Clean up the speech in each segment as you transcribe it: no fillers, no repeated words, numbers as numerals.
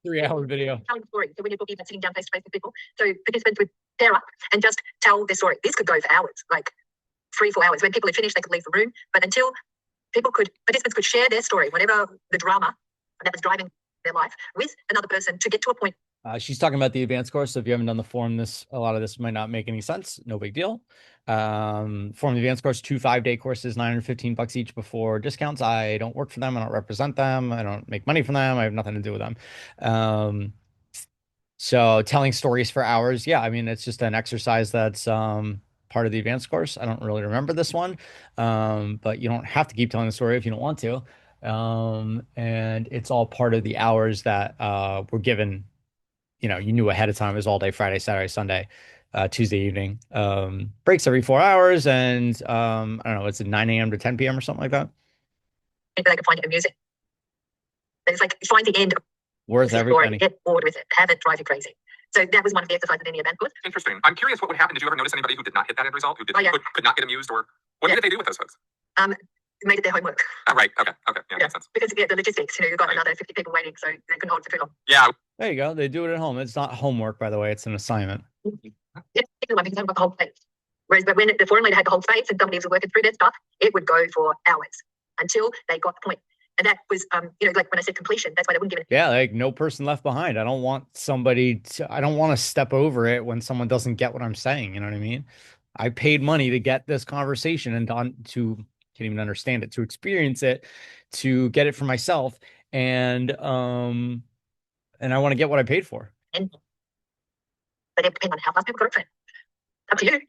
3-hour video. Telling stories. So when you're talking about sitting down face to face with people, so participants would pair up and just tell their story. This could go for hours, like 3-4 hours. When people had finished, they could leave the room. But until participants could share their story, whatever the drama that was driving their life, with another person to get to a point. She's talking about the advanced course. So if you haven't done the forum, a lot of this might not make any sense. No big deal. Forum advanced course, 2 5-day courses, $915 each before discounts. I don't work for them. I don't represent them. I don't make money from them. I have nothing to do with them. So telling stories for hours. Yeah. I mean, it's just an exercise that's, part of the advanced course. I don't really remember this one. But you don't have to keep telling the story if you don't want to. And it's all part of the hours that, were given. You knew ahead of time. It was all day, Friday, Saturday, Sunday, Tuesday evening. Breaks every 4 hours, and I don't know, it's at 9 a.m. to 10 p.m. or something like that. People could find it amusing. It's like find the end. Worth every penny. Get bored with it. Have it drive you crazy. So that was one of the exercises in the event course. Interesting. I'm curious what would happen. Did you ever notice anybody who did not hit that end result, who could not get amused, or what did they do with those folks? Made it their homework. Right. Okay. Yeah, makes sense. Because the logistics, you've got another 50 people waiting, so they couldn't hold it for too long. Yeah. There you go. They do it at home. It's not homework, by the way. It's an assignment. It's the one because they have got the whole space. Whereas when the forum leader had the whole space and somebody was working through their stuff, it would go for hours until they got the point. And that was, like when I said completion, that's why they wouldn't give it. Yeah, like no person left behind. I don't want I don't want to step over it when someone doesn't get what I'm saying. You know what I mean? I paid money to get this conversation and can't even understand it, to experience it, to get it for myself. And I want to get what I paid for. But it depends on how fast people got it. Up to you.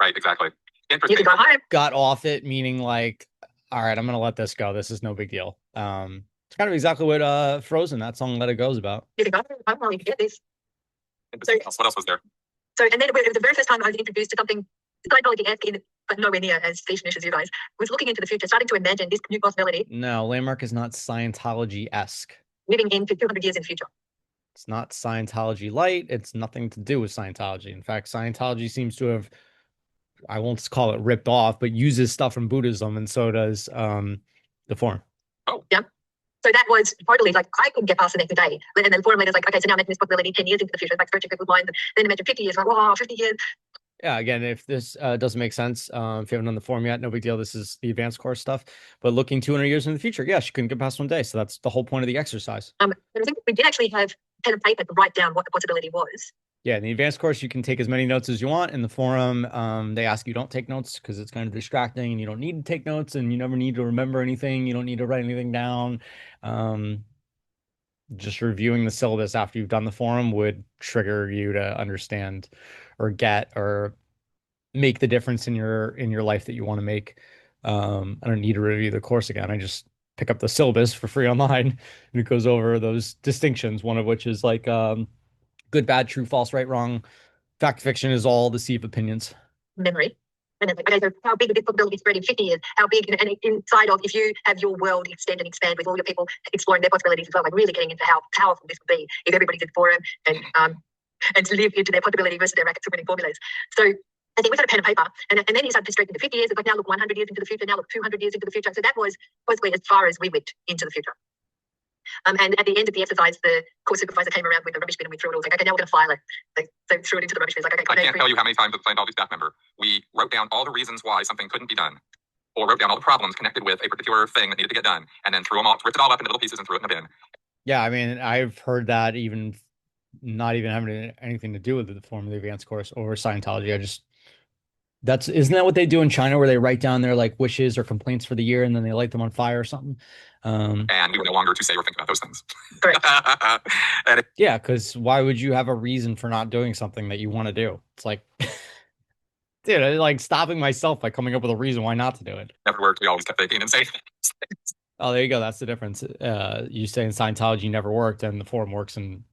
Right, exactly. Interesting. You can go home. Got off it, meaning like, all right, I'm going to let this go. This is no big deal. It's kind of exactly what Frozen, that song Let It Go, is about. You can go home while you can get this. So, what else was there? So, and then it was the very first time I was introduced to something psychology-esque, but nowhere near as fiendish as you guys, was looking into the future, starting to imagine this new possibility. No, Landmark is not Scientology-esque. Living into 200 years in the future. It's not Scientology light. It's nothing to do with Scientology. In fact, Scientology seems to have, I won't call it ripped off, but uses stuff from Buddhism, and so does the forum. Oh. Yeah. So that was totally like, I couldn't get past the next day. And then the forum leader's like, okay, so now imagine this possibility 10 years into the future. It's like stretching people's minds. And then imagine 50 years, like, wow, 50 years. Yeah, again, if this doesn't make sense, if you haven't done the forum yet, no big deal. This is the advanced course stuff. But looking 200 years in the future, yeah, she couldn't get past one day. So that's the whole point of the exercise. I think we did actually have pen and paper to write down what the possibility was. Yeah, in the advanced course, you can take as many notes as you want. In the forum, they ask you don't take notes because it's kind of distracting, and you don't need to take notes, and you never need to remember anything. You don't need to write anything down. Just reviewing the syllabus after you've done the forum would trigger you to understand or get or make the difference in your life that you want to make. I don't need to review the course again. I just pick up the syllabus for free online, and it goes over those distinctions, one of which is like good, bad, true, false, right, wrong. Fact, fiction is all deceived opinions. Memory. And it's like, okay, so how big would this possibility spread in 50 years? How big, and inside of, if you have your world extend and expand with all your people exploring their possibilities as well, like really getting into how powerful this would be if everybody did forum and to live into their possibility versus their rackets of winning formulas. So I think we got a pen and paper, and then you start to stretch into 50 years. It's like, now look 100 years into the future, now look 200 years into the future. So that was basically as far as we went into the future. And at the end of the exercise, the course supervisor came around with the rubbish bin and we threw it all. Like, okay, now we're going to file it. They threw it into the rubbish bin. Like, okay, I can't tell you how many times as a Scientology staff member, we wrote down all the reasons why something couldn't be done, or wrote down all the problems connected with a particular thing that needed to get done, and then ripped it all up into little pieces and threw it in a bin. Yeah, I mean, I've heard that even not even having anything to do with the form of the advanced course or Scientology. Isn't that what they do in China, where they write down their like wishes or complaints for the year and then they light them on fire or something? And we were no longer to say or think about those things. Yeah, because why would you have a reason for not doing something that you want to do? It's like, dude, I like stopping myself by coming up with a reason why not to do it. Never worked. We always kept thinking and saying things. Oh, there you go. That's the difference. You say in Scientology never worked, and the forum works in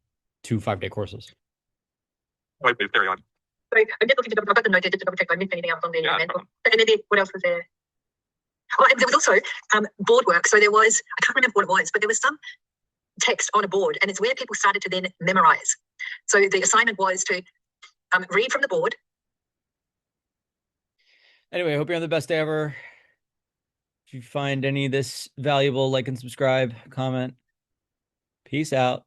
2 5-day courses. Wait, please carry on. So I'm just looking to I've got the notes just to double check if I missed anything else on the event. And then what else was there? Oh, and there was also board work. So there was, I can't remember what it was, but there was some text on a board, and it's where people started to then memorize. So the assignment was to read from the board. Anyway, I hope you're having the best day ever. If you find any of this valuable, like and subscribe, comment. Peace out.